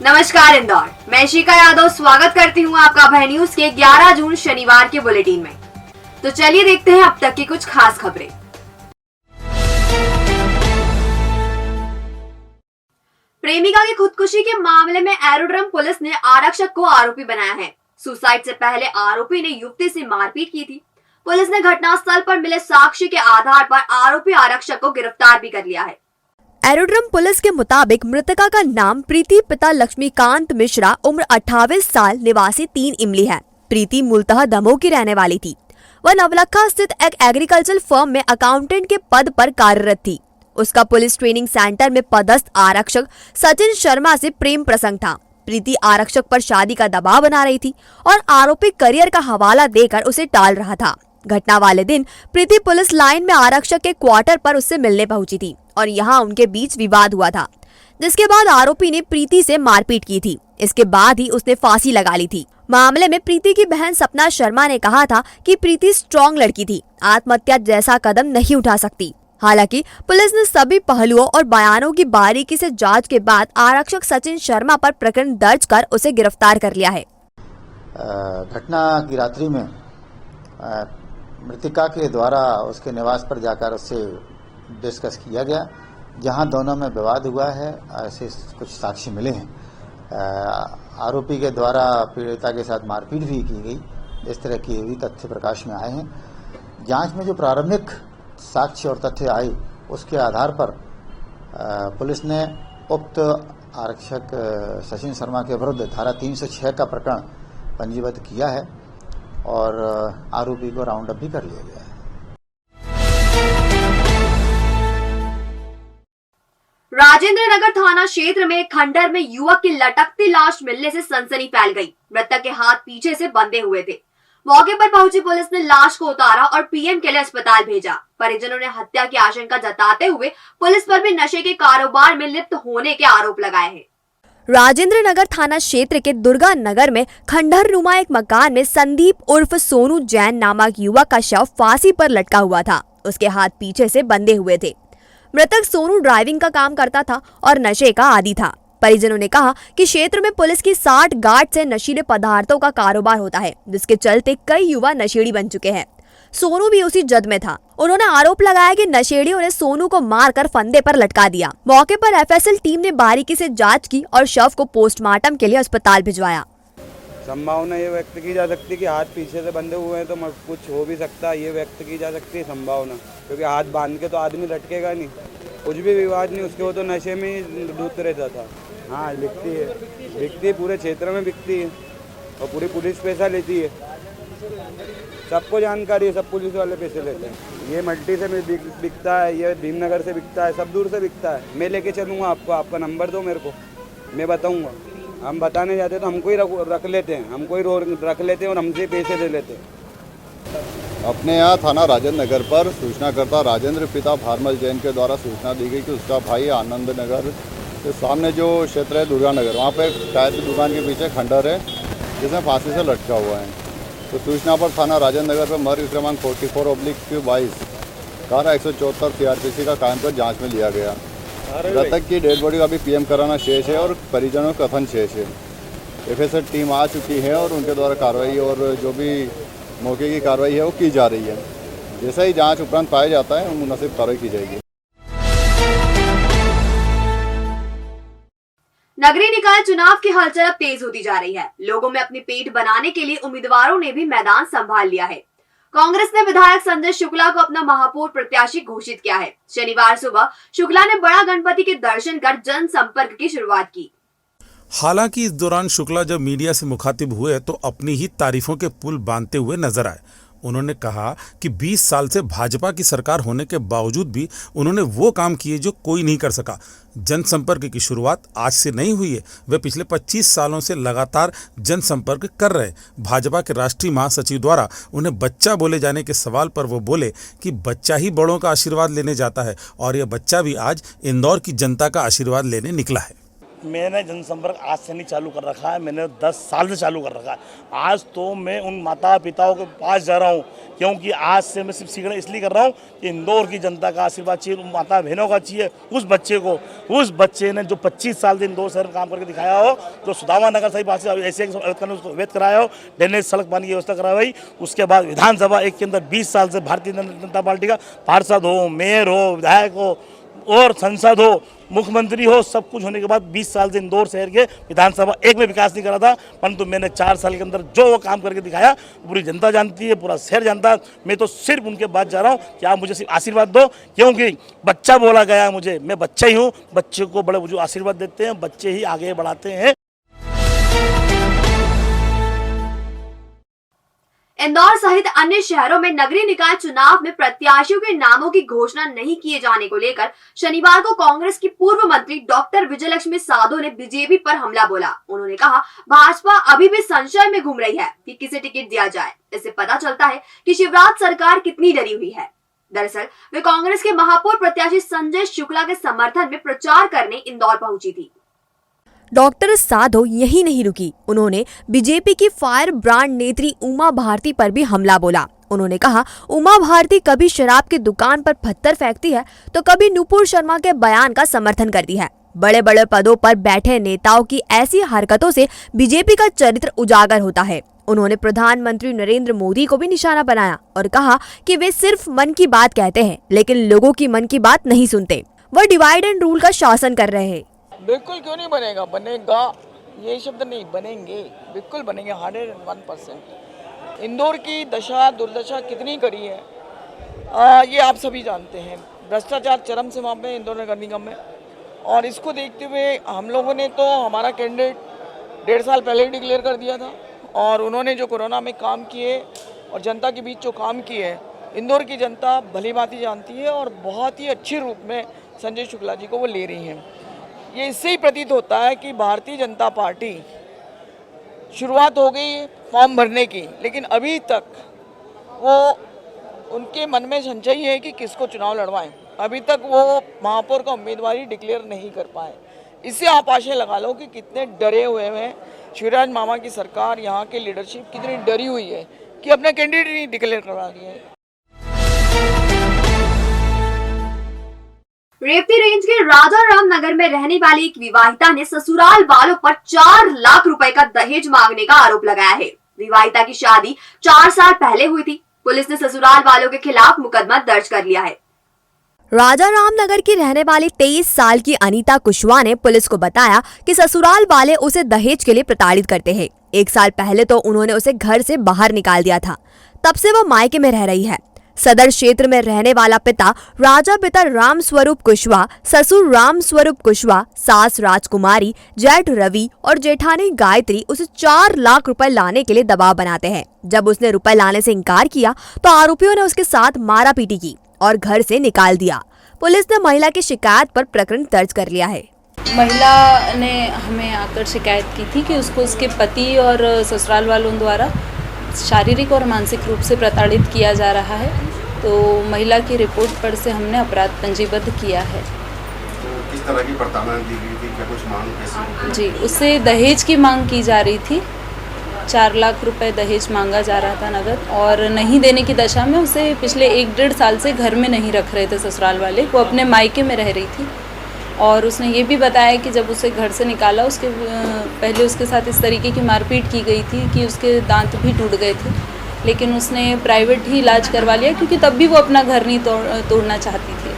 नमस्कार इंदौर, मैं शिका यादव स्वागत करती हूँ आपका भय न्यूज के 11 जून शनिवार के बुलेटिन में। तो चलिए देखते हैं अब तक की कुछ खास खबरें। प्रेमिका की खुदकुशी के मामले में एरोड्रम पुलिस ने आरक्षक को आरोपी बनाया है। सुसाइड से पहले आरोपी ने युवती से मारपीट की थी। पुलिस ने घटनास्थल पर मिले साक्ष्य के आधार पर आरोपी आरक्षक को गिरफ्तार भी कर लिया है। एरोड्रम पुलिस के मुताबिक मृतका का नाम प्रीति पिता लक्ष्मीकांत मिश्रा, उम्र 28 साल, निवासी 3 इमली है। प्रीति मूलतः दमोह की रहने वाली थी। वह नवलखा स्थित एक एग्रीकल्चर फर्म में अकाउंटेंट के पद पर कार्यरत थी। उसका पुलिस ट्रेनिंग सेंटर में पदस्थ आरक्षक सचिन शर्मा से प्रेम प्रसंग था। प्रीति आरक्षक पर शादी का दबाव बना रही थी और आरोपी करियर का हवाला देकर उसे टाल रहा था। घटना वाले दिन प्रीति पुलिस लाइन में आरक्षक के क्वार्टर पर उससे मिलने पहुंची थी और यहां उनके बीच विवाद हुआ था, जिसके बाद आरोपी ने प्रीति से मारपीट की थी। इसके बाद ही उसने फांसी लगा ली थी। मामले में प्रीति की बहन सपना शर्मा ने कहा था कि प्रीति स्ट्रॉन्ग लड़की थी, आत्महत्या जैसा कदम नहीं उठा सकती। हालांकि पुलिस ने सभी पहलुओं और बयानों की बारीकी से जांच के बाद आरक्षक सचिन शर्मा पर प्रकरण दर्ज कर उसे गिरफ्तार कर लिया है। घटना की रात्रि में मृतिका के द्वारा उसके निवास पर जाकर उससे डिस्कस किया गया, जहां दोनों में विवाद हुआ है। ऐसे कुछ साक्ष्य मिले हैं। आरोपी के द्वारा पीड़िता के साथ मारपीट भी की गई। इस तरह के भी तथ्य प्रकाश में आए हैं। जांच में जो प्रारंभिक साक्ष्य और तथ्य आए, उसके आधार पर पुलिस ने उक्त आरक्षक सचिन शर्मा के विरुद्ध धारा 306 का प्रकरण पंजीबद्ध किया है और आरोपी को राउंड अप भी कर लिया गया है। राजेंद्र नगर थाना क्षेत्र में खंडर में युवक की लटकती लाश मिलने से सनसनी फैल गई। मृतक के हाथ पीछे से बंधे हुए थे। मौके पर पहुंची पुलिस ने लाश को उतारा और पीएम के लिए अस्पताल भेजा। परिजनों ने हत्या की आशंका जताते हुए पुलिस पर भी नशे के कारोबार में लिप्त होने के आरोप लगाए हैं। राजेंद्र नगर थाना क्षेत्र के दुर्गा नगर में खंडहर नुमा एक मकान में संदीप उर्फ सोनू जैन नामक युवक का शव फांसी पर लटका हुआ था। उसके हाथ पीछे से बंधे हुए थे। मृतक सोनू ड्राइविंग का काम करता था और नशे का आदी था। परिजनों ने कहा कि क्षेत्र में पुलिस की 60 गार्ड से नशीले पदार्थों का कारोबार होता है, जिसके चलते कई युवा नशेड़ी बन चुके हैं। सोनू भी उसी जद में था। उन्होंने आरोप लगाया कि नशेड़ियों ने सोनू को मारकर फंदे पर लटका दिया। मौके पर एफएसएल टीम ने बारीकी से जांच की और शव को पोस्टमार्टम के लिए अस्पताल भिजवाया। संभावना ये व्यक्त की जा सकती है कि हाथ पीछे से बंधे हुए हैं तो कुछ हो भी सकता है, ये व्यक्त की जा सकती है संभावना, क्योंकि हाथ बांध के तो आदमी लटकेगा नहीं। कुछ भी विवाद नहीं, उसके वो तो नशे में ही डूबत रहता था। हाँ, बिकती है, पूरे क्षेत्र में बिकती है और पूरी पुलिस पैसा लेती है। सबको जानकारी है, सब पुलिस वाले पैसे लेते हैं। ये मल्टी से बिकता है, ये भीमनगर से बिकता है, सब दूर से बिकता है। मैं लेके चलूँगा आपको, आपका नंबर दो मेरे को, मैं बताऊँगा। हम बताने जाते तो हमको ही रख लेते हैं, हमको ही रख लेते हैं और हमसे पैसे ले लेते हैं। अपने यहाँ थाना राजेंद्र नगर पर सूचनाकर्ता राजेंद्र पिता भारमल जैन के द्वारा सूचना दी गई कि उसका भाई आनंद नगर के सामने जो क्षेत्र है दुर्गा नगर, वहाँ पे टायर की दुकान के पीछे खंडर है जिसमें फांसी से लटका हुआ है। तो सूचना पर थाना राजेंद्र नगर पर मर्ग क्रमांक 44/22 धारा 174 CRPC का कायम कर जाँच में लिया गया। मृतक की डेड बॉडी का भी पीएम कराना शेष है और परिजनों का कथन शेष है। एफएसएल टीम आ चुकी है और उनके द्वारा कार्रवाई और जो भी मौके की कार्रवाई है वो की जा रही है। जैसा ही जांच उपरांत पाया जाता है मुनासिब कार्रवाई की जाएगी। नगरीय निकाय चुनाव की हलचल अब तेज होती जा रही है। लोगों में अपनी पेट बनाने के लिए उम्मीदवारों ने भी मैदान संभाल लिया है। कांग्रेस ने विधायक संजय शुक्ला को अपना महापौर प्रत्याशी घोषित किया है। शनिवार सुबह शुक्ला ने बड़ा गणपति के दर्शन कर जनसंपर्क की शुरुआत की। हालांकि इस दौरान शुक्ला जब मीडिया से मुखातिब हुए तो अपनी ही तारीफों के पुल बांधते हुए नजर आए। उन्होंने कहा कि 20 साल से भाजपा की सरकार होने के बावजूद भी उन्होंने वो काम किए जो कोई नहीं कर सका। जनसंपर्क की शुरुआत आज से नहीं हुई है, वे पिछले 25 सालों से लगातार जनसंपर्क कर रहे। भाजपा के राष्ट्रीय महासचिव द्वारा उन्हें बच्चा बोले जाने के सवाल पर वो बोले कि बच्चा ही बड़ों का आशीर्वाद लेने जाता है और यह बच्चा भी आज इंदौर की जनता का आशीर्वाद लेने निकला है। मैंने जनसंपर्क आज से नहीं चालू कर रखा है, मैंने 10 साल से चालू कर रखा है। आज तो मैं उन माता पिताओं के पास जा रहा हूँ, क्योंकि आज से मैं सिर्फ सीखना इसलिए कर रहा हूँ कि इंदौर की जनता का आशीर्वाद चाहिए, उन माता बहनों का चाहिए। उस बच्चे ने जो 25 साल से इंदौर शहर में काम करके दिखाया हो, जो सुदामा नगर सही पास से ऐसे उसको अवैध कराया हो, ड्रेनेज सड़क पानी की व्यवस्था कराई भाई, उसके बाद विधानसभा एक के अंदर 20 साल से भारतीय जनता पार्टी का पार्षद हो, मेयर हो, विधायक हो और सांसद हो, मुख्यमंत्री हो, सब कुछ होने के बाद 20 साल से इंदौर शहर के विधानसभा एक में विकास नहीं करा था, परंतु मैंने 4 साल के अंदर जो वो काम करके दिखाया पूरी जनता जानती है, पूरा शहर जानता है। मैं तो सिर्फ उनके बाद जा रहा हूँ कि आप मुझे सिर्फ आशीर्वाद दो, क्योंकि बच्चा बोला गया है मुझे, मैं बच्चा ही हूँ। बच्चे को बड़े बुजुर्ग आशीर्वाद देते हैं, बच्चे ही आगे बढ़ाते हैं। इंदौर सहित अन्य शहरों में नगरीय निकाय चुनाव में प्रत्याशियों के नामों की घोषणा नहीं किए जाने को लेकर शनिवार को कांग्रेस की पूर्व मंत्री डॉक्टर विजयलक्ष्मी साधो ने बीजेपी पर हमला बोला। उन्होंने कहा, भाजपा अभी भी संशय में घूम रही है कि किसे टिकट दिया जाए। इससे पता चलता है कि शिवराज सरकार कितनी डरी हुई है। दरअसल वे कांग्रेस के महापौर प्रत्याशी संजय शुक्ला के समर्थन में प्रचार करने इंदौर पहुंची थी। डॉक्टर साधो यही नहीं रुकी, उन्होंने बीजेपी की फायर ब्रांड नेत्री उमा भारती पर भी हमला बोला। उन्होंने कहा, उमा भारती कभी शराब की दुकान पर पत्थर फेंकती है तो कभी नुपुर शर्मा के बयान का समर्थन करती है। बड़े बड़े पदों पर बैठे नेताओं की ऐसी हरकतों से बीजेपी का चरित्र उजागर होता है। उन्होंने प्रधानमंत्री नरेंद्र मोदी को भी निशाना बनाया और कहा कि वे सिर्फ मन की बात कहते हैं, लेकिन लोगों की मन की बात नहीं सुनते। वह डिवाइड एंड रूल का शासन कर रहे हैं। बिल्कुल क्यों नहीं बनेगा, बनेगा, ये शब्द नहीं, बनेंगे, बिल्कुल बनेंगे 101%। इंदौर की दशा दुर्दशा कितनी करी है ये आप सभी जानते हैं। भ्रष्टाचार चरम सीमा पे इंदौर नगर निगम में, और इसको देखते हुए हम लोगों ने तो हमारा कैंडिडेट 1.5 साल पहले ही डिक्लेयर कर दिया था, और उन्होंने जो कोरोना में काम किए और जनता के बीच जो काम किए, इंदौर की जनता भली भांति जानती है और बहुत ही अच्छे रूप में संजय शुक्ला जी को वो ले रही हैं। ये इससे ही प्रतीत होता है कि भारतीय जनता पार्टी शुरुआत हो गई है फॉर्म भरने की, लेकिन अभी तक वो उनके मन में संशय है कि किसको चुनाव लड़वाएं। अभी तक वो महापौर का उम्मीदवारी डिक्लेयर नहीं कर पाए। इससे आप आशा लगा लो कि कितने डरे हुए हैं शिवराज मामा की सरकार, यहाँ की लीडरशिप कितनी डरी हुई है कि अपना कैंडिडेट नहीं डिक्लेयर करवा रही है। रेवती रेंज के राजा राम नगर में रहने वाली एक विवाहिता ने ससुराल वालों पर 4 लाख रुपए का दहेज मांगने का आरोप लगाया है। विवाहिता की शादी 4 साल पहले हुई थी। पुलिस ने ससुराल वालों के खिलाफ मुकदमा दर्ज कर लिया है। राजा रामनगर की रहने वाली 23 साल की अनीता कुशवाहा ने पुलिस को बताया कि ससुराल वाले उसे दहेज के लिए प्रताड़ित करते हैं। 1 साल पहले तो उन्होंने उसे घर से बाहर निकाल दिया था, तब से वह मायके में रह रही है। सदर क्षेत्र में रहने वाला पिता राजा पिता राम स्वरूप कुशवाहा, ससुर राम स्वरूप कुशवाहा, सास राजकुमारी, जेठ रवि और जेठानी गायत्री उसे 4 लाख रुपए लाने के लिए दबाव बनाते हैं। जब उसने रुपए लाने से इनकार किया तो आरोपियों ने उसके साथ मारापीटी की और घर से निकाल दिया। पुलिस ने महिला की शिकायत पर प्रकरण दर्ज कर लिया है। महिला ने हमें आकर शिकायत की थी कि उसको उसके पति और ससुराल वालों द्वारा शारीरिक और मानसिक रूप से प्रताड़ित किया जा रहा है। तो महिला की रिपोर्ट पर से हमने अपराध पंजीबद्ध किया है। तो किस तरह की प्रताड़ना दी गई थी, क्या कुछ मांग कैसी? जी, उससे दहेज की मांग की जा रही थी। 4 लाख रुपए दहेज मांगा जा रहा था नगद, और नहीं देने की दशा में उसे पिछले 1-1.5 साल से घर में नहीं रख रहे थे ससुराल वाले। वो अपने मायके में रह रही थी, और उसने ये भी बताया कि जब उसे घर से निकाला उसके पहले उसके साथ इस तरीके की मारपीट की गई थी कि उसके दांत भी टूट गए थे, लेकिन उसने प्राइवेट ही इलाज करवा लिया क्योंकि तब भी वो अपना घर नहीं तोड़ना चाहती थी।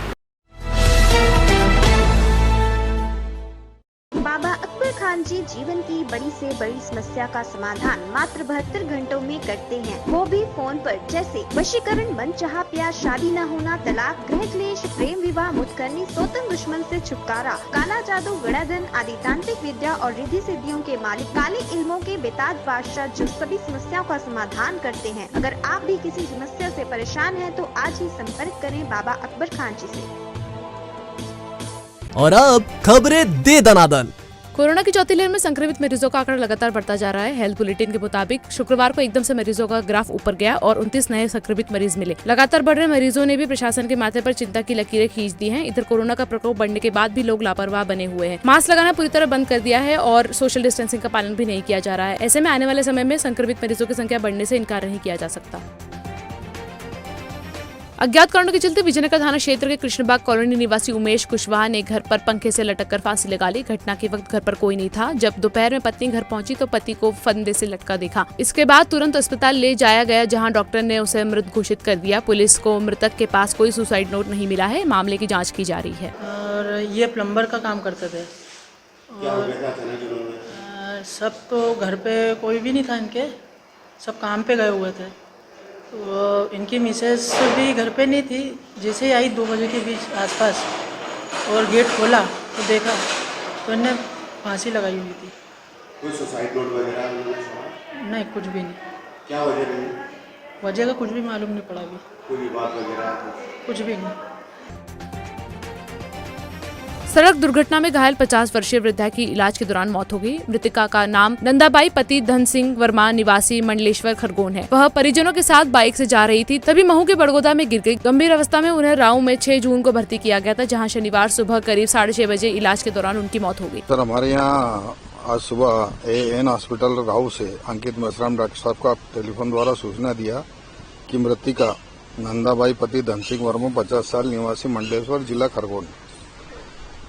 बाबा अकबर खान जी जीवन की बड़ी से बड़ी समस्या का समाधान मात्र 72 घंटों में करते हैं, वो भी फोन पर। जैसे वशीकरण, मनचाहा प्यार, शादी न होना, तलाक, गृह क्लेश, प्रेम विवाह, मुतकरनी, सोतन दुश्मन से छुटकारा, काला जादू, गड़ाधन आदि तांत्रिक विद्या और रिद्धि सिद्धियों के मालिक काले इल्मों के बेताज बादशाह जो सभी समस्याओं का समाधान करते हैं। अगर आप भी किसी समस्या से परेशान हैं तो आज ही संपर्क करें बाबा अकबर खान जी से। और अब खबरें दे दनादन। कोरोना की चौथी लहर में संक्रमित मरीजों का आंकड़ा लगातार बढ़ता जा रहा है। हेल्थ बुलेटिन के मुताबिक शुक्रवार को एकदम से मरीजों का ग्राफ ऊपर गया और 29 नए संक्रमित मरीज मिले। लगातार बढ़ रहे मरीजों ने भी प्रशासन के माथे पर चिंता की लकीरें खींच दी हैं। इधर कोरोना का प्रकोप बढ़ने के बाद भी लोग लापरवाह बने हुए हैं। मास्क लगाना पूरी तरह बंद कर दिया है और सोशल डिस्टेंसिंग का पालन भी नहीं किया जा रहा है। ऐसे में आने वाले समय में संक्रमित मरीजों की संख्या बढ़ने से इनकार नहीं किया जा सकता। अज्ञात कारणों के चलते विजयनगर थाना क्षेत्र के कृष्णबाग कॉलोनी निवासी उमेश कुशवाहा ने घर पर पंखे से लटककर फांसी लगा ली। घटना के वक्त घर पर कोई नहीं था। जब दोपहर में पत्नी घर पहुंची तो पति को फंदे से लटका देखा। इसके बाद तुरंत अस्पताल ले जाया गया, जहां डॉक्टर ने उसे मृत घोषित कर दिया। पुलिस को मृतक के पास कोई सुसाइड नोट नहीं मिला है। मामले की जाँच की जा रही है। और ये प्लम्बर का काम करते थे और सब तो घर पे कोई भी नहीं था, इनके सब काम पे गए हुए थे। तो इनकी मिसेस भी घर पे नहीं थी। जैसे ही आई 2 बजे के बीच आसपास और गेट खोला तो देखा तो इन्हें फांसी लगाई हुई थी। कोई सुसाइड नोट वगैरह नहीं, कुछ भी नहीं। क्या वजह रही? वजह का कुछ भी मालूम नहीं पड़ा अभी। कोई बात वगैरह कुछ भी नहीं। सड़क दुर्घटना में घायल 50 वर्षीय वृद्धा की इलाज के दौरान मौत हो गई। मृतका का नाम नंदाबाई पति धन सिंह वर्मा निवासी मंडलेश्वर खरगोन है। वह परिजनों के साथ बाइक से जा रही थी, तभी महू के बड़गोदा में गिर गई। गंभीर अवस्था में उन्हें राऊ में 6 जून को भर्ती किया गया था, जहां शनिवार सुबह करीब 6:30 बजे इलाज के दौरान उनकी मौत हो गई। सर, हमारे यहाँ आज सुबह एएन हॉस्पिटल राऊ से अंकित मेश्राम डॉक्टर साहब का टेलीफोन द्वारा सूचना दिया कि मृतिका नंदाबाई पति धन सिंह वर्मा 50 साल निवासी मंडलेश्वर जिला खरगोन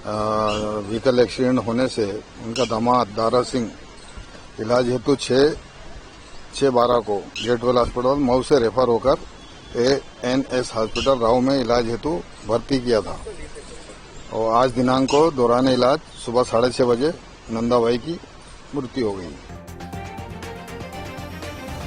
व्हीकल एक्सीडेंट होने से उनका दामाद दारा सिंह इलाज हेतु 6/12 को गेटवेल हॉस्पिटल मऊ से रेफर होकर एएनएस हॉस्पिटल राऊ में इलाज हेतु भर्ती किया था और आज दिनांक को दौरान इलाज सुबह 6:30 बजे नंदाबाई की मृत्यु हो गई।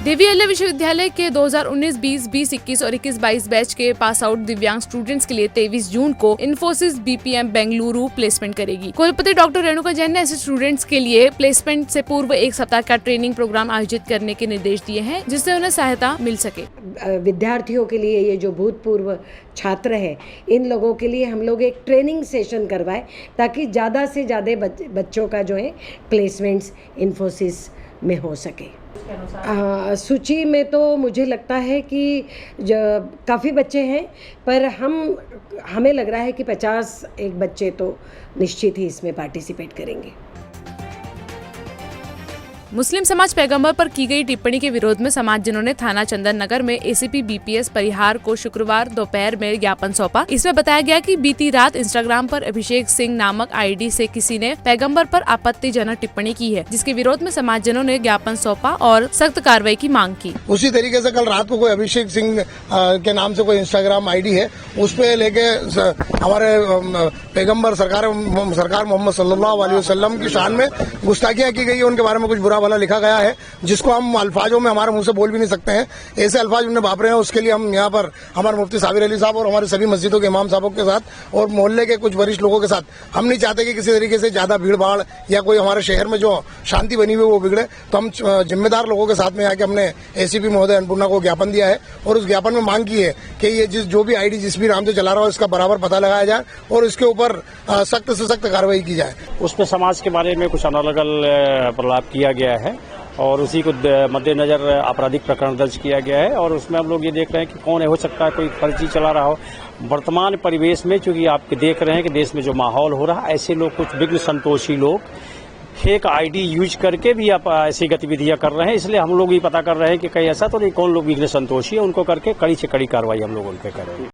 देवी अहिल्या विश्वविद्यालय के 2019-20, 20-21 और 21-22 बैच के पास आउट दिव्यांग स्टूडेंट्स के लिए 23 जून को इन्फोसिस बीपीएम बेंगलुरु प्लेसमेंट करेगी। कुलपति डॉक्टर रेणुका जैन ने ऐसे स्टूडेंट्स के लिए प्लेसमेंट से पूर्व 1 सप्ताह का ट्रेनिंग प्रोग्राम आयोजित करने के निर्देश दिए हैं, जिससे उन्हें सहायता मिल सके। विद्यार्थियों के लिए, ये जो भूतपूर्व छात्र हैं, इन लोगों के लिए हम लोग एक ट्रेनिंग सेशन करवाएं ताकि ज़्यादा से ज़्यादा बच्चों का जो है प्लेसमेंट्स इन्फोसिस में हो सके। सूची में तो मुझे लगता है कि काफ़ी बच्चे हैं, पर हमें लग रहा है कि 51 बच्चे तो निश्चित ही इसमें पार्टिसिपेट करेंगे। मुस्लिम समाज पैगंबर पर की गई टिप्पणी के विरोध में समाजजनों ने थाना चंदन नगर में एसीपी बीपीएस परिहार को शुक्रवार दोपहर में ज्ञापन सौंपा। इसमें बताया गया कि बीती रात इंस्टाग्राम पर अभिषेक सिंह नामक आईडी से किसी ने पैगंबर पर आपत्तिजनक टिप्पणी की है, जिसके विरोध में समाजजनों ने ज्ञापन सौंपा और सख्त कार्रवाई की मांग की। उसी तरीके से कल रात को कोई अभिषेक सिंह के नाम से कोई इंस्टाग्राम आईडी है, उस पे लेके हमारे पैगंबर सरकार मोहम्मद सल्लल्लाहु अलैहि वसल्लम की शान में गुस्ताखियां की गई है, उनके बारे में कुछ बुरा भला लिखा गया है, जिसको हम अल्फाजों में हमारे मुंह से बोल भी नहीं सकते हैं। ऐसे अल्फाज उन्हें वापरे हैं, उसके लिए हम यहाँ पर हमारे मुफ्ती साबिर अली साहब और हमारे सभी मस्जिदों के इमाम साहबों के साथ और मोहल्ले के कुछ वरिष्ठ लोगों के साथ, हम नहीं चाहते कि किसी तरीके से ज्यादा भीड़ भाड़ या कोई हमारे शहर में जो शांति बनी हुई वो बिगड़े। तो हम जिम्मेदार लोगों के साथ में आके हमने एसीपी महोदय अन्नपूर्णा को ज्ञापन दिया है और उस ज्ञापन में मांग की है कि ये जो भी आईडी जिस भी नाम से चला रहा हो, इसका बराबर पता लगाया जाए और इसके ऊपर सख्त से सख्त कार्रवाई की जाए। उसमें समाज के बारे में कुछ अनर्गल प्रलाप किया गया है और उसी को मद्देनजर आपराधिक प्रकरण दर्ज किया गया है और उसमें हम लोग ये देख रहे हैं कि कौन है, हो सकता है कोई फर्जी चला रहा हो। वर्तमान परिवेश में चूंकि आप देख रहे हैं कि देश में जो माहौल हो रहा है, ऐसे लोग, कुछ विघ्न संतोषी लोग फेक आईडी यूज करके भी आप ऐसी गतिविधियां कर रहे हैं। इसलिए हम लोग ये पता कर रहे हैं कि कहीं ऐसा तो नहीं, कौन लोग विघ्न संतोषी है, उनको करके कड़ी से कड़ी कार्रवाई हम लोग उन पे करेंगे।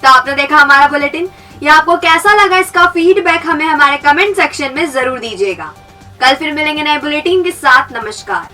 तो आपने देखा हमारा बुलेटिन, ये आपको कैसा लगा, इसका फीडबैक हमें हमारे कमेंट सेक्शन में जरूर दीजिएगा। कल फिर मिलेंगे नए बुलेटिन के साथ। नमस्कार।